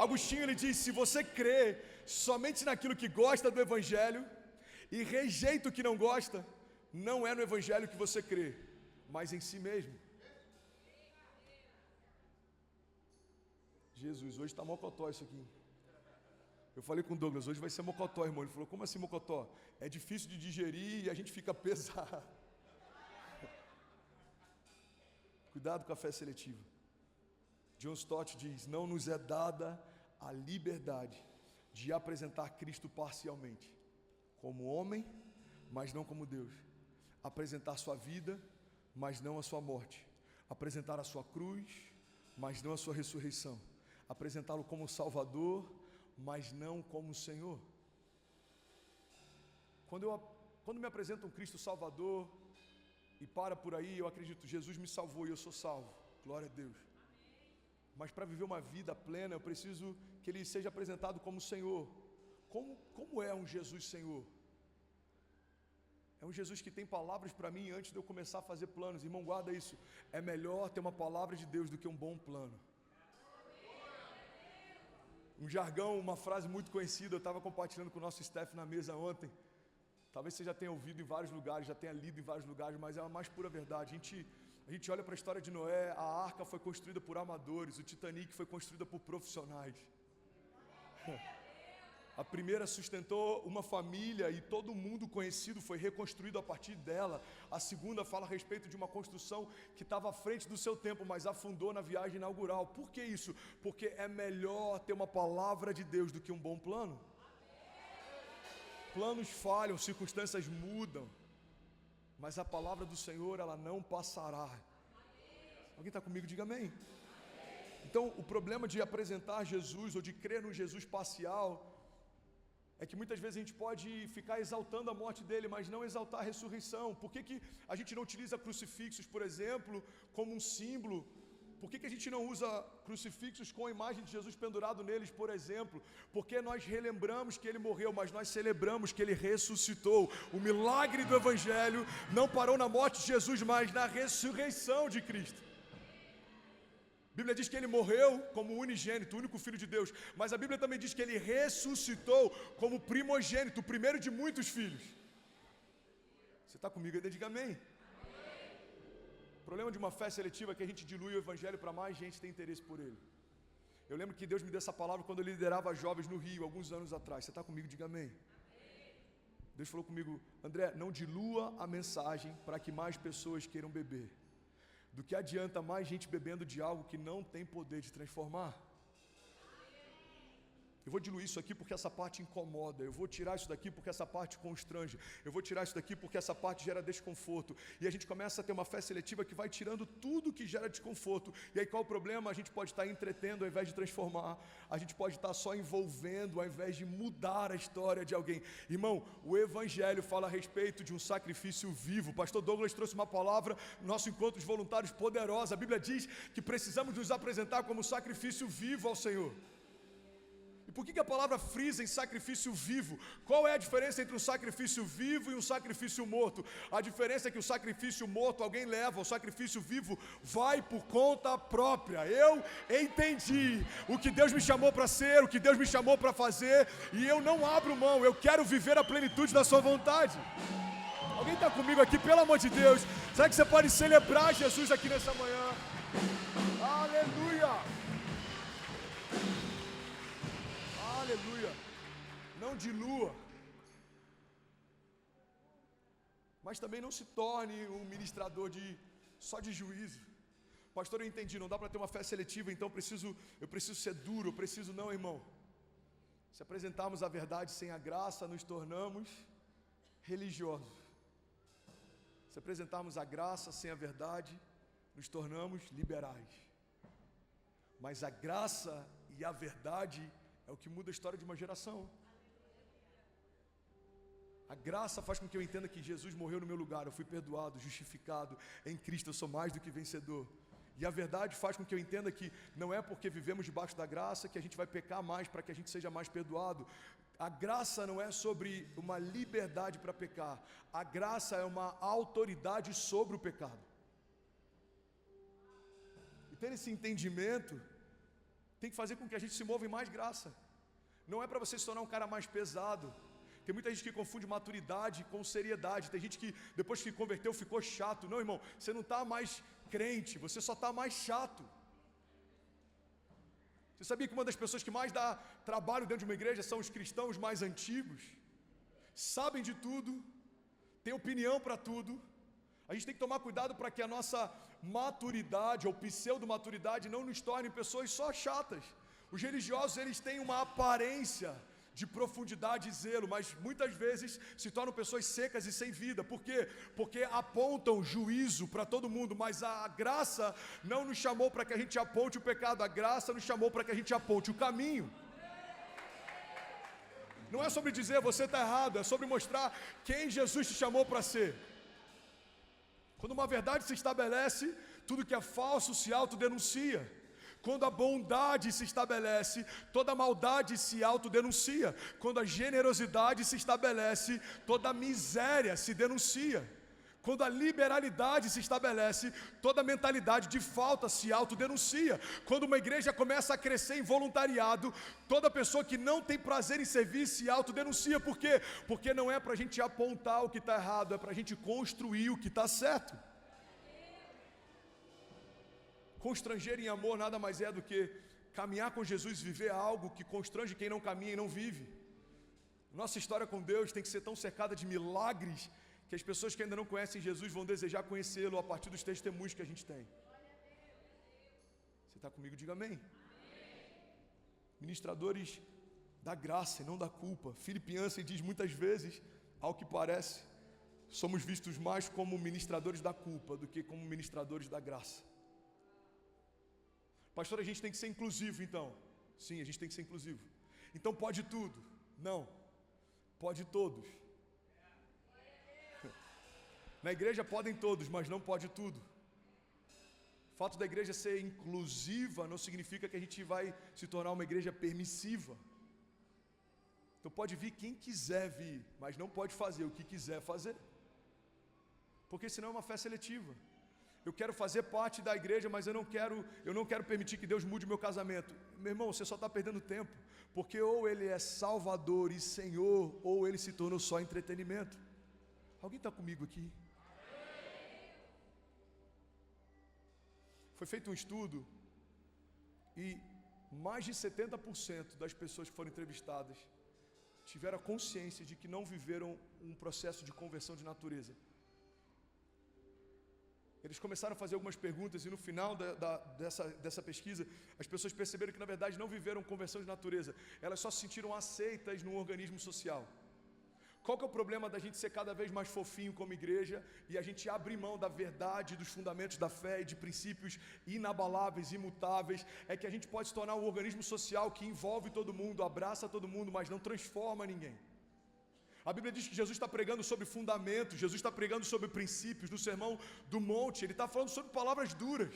Agostinho ele diz: se você crê somente naquilo que gosta do Evangelho e rejeita o que não gosta, não é no Evangelho que você crê, mas em si mesmo. Jesus, hoje está mocotó isso aqui. Eu falei com o Douglas, hoje vai ser mocotó, irmão. Ele falou: como assim mocotó? É difícil de digerir e a gente fica pesado. Cuidado com a fé seletiva. John Stott diz: não nos é dada a liberdade de apresentar Cristo parcialmente, como homem, mas não como Deus. Apresentar sua vida, mas não a sua morte. Apresentar a sua cruz, mas não a sua ressurreição. Apresentá-lo como Salvador, mas não como Senhor. Quando me apresenta um Cristo Salvador e para por aí, eu acredito, Jesus me salvou e eu sou salvo, glória a Deus. Mas para viver uma vida plena, eu preciso que Ele seja apresentado como Senhor. Como é um Jesus Senhor? É um Jesus que tem palavras para mim antes de eu começar a fazer planos. Irmão, guarda isso. É melhor ter uma palavra de Deus do que um bom plano. Um jargão, uma frase muito conhecida, eu estava compartilhando com o nosso staff na mesa ontem. Talvez você já tenha ouvido em vários lugares, já tenha lido em vários lugares, mas é a mais pura verdade. A gente olha para a história de Noé, a arca foi construída por amadores, o Titanic foi construída por profissionais. A primeira sustentou uma família e todo mundo conhecido foi reconstruído a partir dela. A segunda fala a respeito de uma construção que estava à frente do seu tempo, mas afundou na viagem inaugural. Por que isso? Porque é melhor ter uma palavra de Deus do que um bom plano. Planos falham, circunstâncias mudam, mas a palavra do Senhor, ela não passará. Alguém está comigo? Diga amém. Então, o problema de apresentar Jesus ou de crer no Jesus parcial é que muitas vezes a gente pode ficar exaltando a morte dele, mas não exaltar a ressurreição. Por que a gente não utiliza crucifixos, por exemplo, como um símbolo? Por que a gente não usa crucifixos com a imagem de Jesus pendurado neles, por exemplo? Porque nós relembramos que ele morreu, mas nós celebramos que ele ressuscitou. O milagre do Evangelho não parou na morte de Jesus, mas na ressurreição de Cristo. A Bíblia diz que ele morreu como unigênito, o único Filho de Deus, mas a Bíblia também diz que ele ressuscitou como primogênito, o primeiro de muitos filhos. Você está comigo aí? Diga amém. O problema de uma fé seletiva é que a gente dilui o Evangelho para mais gente ter interesse por ele. Eu lembro que Deus me deu essa palavra quando eu liderava jovens no Rio, alguns anos atrás. Você está comigo? Diga amém. Deus falou comigo: André, não dilua a mensagem para que mais pessoas queiram beber. Do que adianta mais gente bebendo de algo que não tem poder de transformar? Eu vou diluir isso aqui porque essa parte incomoda. Eu vou tirar isso daqui porque essa parte constrange. Eu vou tirar isso daqui porque essa parte gera desconforto. E a gente começa a ter uma fé seletiva que vai tirando tudo que gera desconforto. E aí qual o problema? A gente pode estar entretendo ao invés de transformar. A gente pode estar só envolvendo ao invés de mudar a história de alguém. Irmão, o Evangelho fala a respeito de um sacrifício vivo. O pastor Douglas trouxe uma palavra no nosso encontro de voluntários poderosa. A Bíblia diz que precisamos nos apresentar como sacrifício vivo ao Senhor. E por que a palavra frisa em sacrifício vivo? Qual é a diferença entre um sacrifício vivo e um sacrifício morto? A diferença é que o sacrifício morto alguém leva, o sacrifício vivo vai por conta própria. Eu entendi o que Deus me chamou para ser, o que Deus me chamou para fazer, e eu não abro mão, eu quero viver a plenitude da sua vontade. Alguém está comigo aqui, pelo amor de Deus? Será que você pode celebrar Jesus aqui nessa manhã? Aleluia! Aleluia, não dilua, mas também não se torne um ministrador só de juízo. Pastor, eu entendi, não dá para ter uma fé seletiva, então eu preciso ser duro, eu preciso não, irmão. Se apresentarmos a verdade sem a graça, nos tornamos religiosos. Se apresentarmos a graça sem a verdade, nos tornamos liberais. Mas a graça e a verdade é o que muda a história de uma geração. A graça faz com que eu entenda que Jesus morreu no meu lugar, eu fui perdoado, justificado, em Cristo eu sou mais do que vencedor. E a verdade faz com que eu entenda que não é porque vivemos debaixo da graça que a gente vai pecar mais para que a gente seja mais perdoado. A graça não é sobre uma liberdade para pecar, a graça é uma autoridade sobre o pecado. E ter esse entendimento tem que fazer com que a gente se mova em mais graça. Não é para você se tornar um cara mais pesado. Tem muita gente que confunde maturidade com seriedade. Tem gente que depois que converteu ficou chato. Não, irmão, você não está mais crente, você só está mais chato. Você sabia que uma das pessoas que mais dá trabalho dentro de uma igreja são os cristãos mais antigos? Sabem de tudo, têm opinião para tudo. A gente tem que tomar cuidado para que a nossa maturidade ou pseudo-maturidade não nos torne pessoas só chatas. Os religiosos, eles têm uma aparência de profundidade e zelo, mas muitas vezes se tornam pessoas secas e sem vida. Por quê? Porque apontam juízo para todo mundo, mas a graça não nos chamou para que a gente aponte o pecado, a graça nos chamou para que a gente aponte o caminho. Não é sobre dizer você está errado, é sobre mostrar quem Jesus te chamou para ser. Quando uma verdade se estabelece, tudo que é falso se autodenuncia. Quando a bondade se estabelece, toda a maldade se autodenuncia. Quando a generosidade se estabelece, toda a miséria se denuncia. Quando a liberalidade se estabelece, toda a mentalidade de falta se autodenuncia. Quando uma igreja começa a crescer em voluntariado, toda pessoa que não tem prazer em servir se autodenuncia. Por quê? Porque não é para a gente apontar o que está errado, é para a gente construir o que está certo. Constranger em amor nada mais é do que caminhar com Jesus, viver algo que constrange quem não caminha e não vive. Nossa história com Deus tem que ser tão cercada de milagres que as pessoas que ainda não conhecem Jesus vão desejar conhecê-lo a partir dos testemunhos que a gente tem. Você está comigo? Diga amém. Ministradores da graça e não da culpa. Philip Yancey diz muitas vezes, ao que parece, somos vistos mais como ministradores da culpa do que como ministradores da graça. Pastor, a gente tem que ser inclusivo então. Sim, a gente tem que ser inclusivo. Então pode tudo? Não. Pode todos. Na igreja podem todos, mas não pode tudo. O fato da igreja ser inclusiva não significa que a gente vai se tornar uma igreja permissiva. Então pode vir quem quiser vir, mas não pode fazer o que quiser fazer. Porque senão é uma fé seletiva. Eu quero fazer parte da igreja, mas eu não quero permitir que Deus mude o meu casamento. Meu irmão, você só está perdendo tempo. Porque ou Ele é Salvador e Senhor, ou Ele se tornou só entretenimento. Alguém está comigo aqui? Foi feito um estudo e mais de 70% das pessoas que foram entrevistadas tiveram a consciência de que não viveram um processo de conversão de natureza. Eles começaram a fazer algumas perguntas e no final dessa pesquisa, as pessoas perceberam que na verdade não viveram conversão de natureza. Elas só se sentiram aceitas num organismo social. Qual que é o problema da gente ser cada vez mais fofinho como igreja e a gente abrir mão da verdade, dos fundamentos da fé e de princípios inabaláveis, imutáveis? É que a gente pode se tornar um organismo social que envolve todo mundo, abraça todo mundo, mas não transforma ninguém. A Bíblia diz que Jesus está pregando sobre fundamentos, Jesus está pregando sobre princípios, no Sermão do Monte, Ele está falando sobre palavras duras.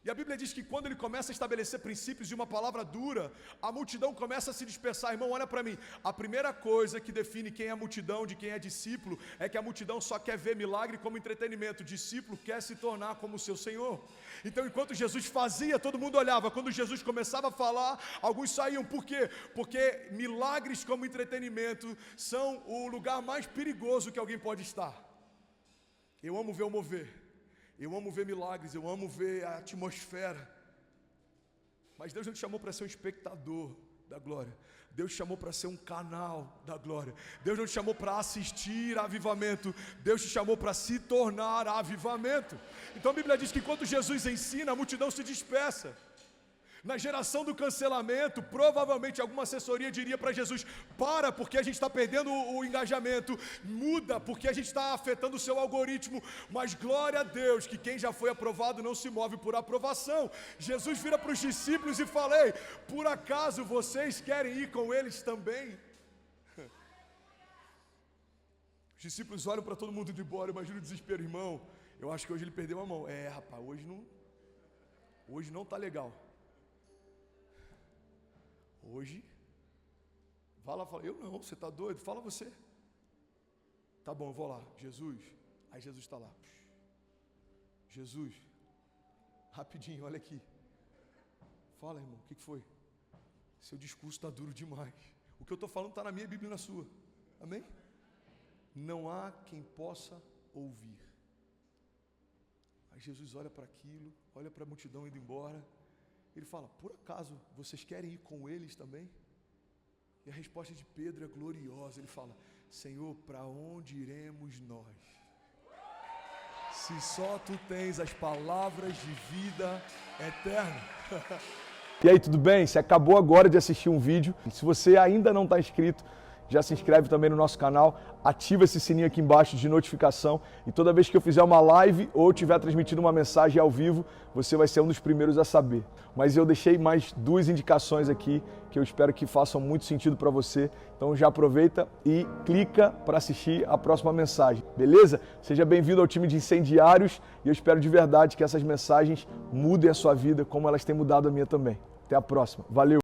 E a Bíblia diz que quando Ele começa a estabelecer princípios de uma palavra dura, a multidão começa a se dispersar. Irmão, olha para mim, a primeira coisa que define quem é a multidão, de quem é discípulo, é que a multidão só quer ver milagre como entretenimento, o discípulo quer se tornar como o seu Senhor. Então, enquanto Jesus fazia, todo mundo olhava. Quando Jesus começava a falar, alguns saíam. Por quê? Porque milagres como entretenimento são o lugar mais perigoso que alguém pode estar. Eu amo ver o mover. Eu amo ver milagres, eu amo ver a atmosfera. Mas Deus não te chamou para ser um espectador da glória. Deus te chamou para ser um canal da glória. Deus não te chamou para assistir a avivamento. Deus te chamou para se tornar avivamento. Então a Bíblia diz que quando Jesus ensina, a multidão se dispersa. Na geração do cancelamento, provavelmente alguma assessoria diria para Jesus: para, porque a gente está perdendo o engajamento, muda, porque a gente está afetando o seu algoritmo. Mas glória a Deus, que quem já foi aprovado não se move por aprovação. Jesus vira para os discípulos e fala: ei, por acaso vocês querem ir com eles também? Os discípulos olham para todo mundo indo embora. Imagina o desespero, irmão. Eu acho que hoje ele perdeu a mão. Rapaz, hoje não está legal. Hoje, vai lá e fala: eu não, você está doido? Fala você. Tá bom, eu vou lá. Jesus, aí Jesus está lá. Jesus, rapidinho, olha aqui. Fala, irmão, o que foi? Seu discurso está duro demais. O que eu estou falando está na minha Bíblia e na sua. Amém? Não há quem possa ouvir. Aí Jesus olha para aquilo, olha para a multidão indo embora. Ele fala, por acaso vocês querem ir com eles também? E a resposta de Pedro é gloriosa. Ele fala, Senhor, para onde iremos nós? Se só Tu tens as palavras de vida eterna. E aí, tudo bem? Você acabou agora de assistir um vídeo. Se você ainda não está inscrito, já se inscreve também no nosso canal, ativa esse sininho aqui embaixo de notificação e toda vez que eu fizer uma live ou estiver transmitindo uma mensagem ao vivo, você vai ser um dos primeiros a saber. Mas eu deixei mais 2 indicações aqui que eu espero que façam muito sentido para você. Então já aproveita e clica para assistir a próxima mensagem, beleza? Seja bem-vindo ao time de incendiários e eu espero de verdade que essas mensagens mudem a sua vida como elas têm mudado a minha também. Até a próxima. Valeu!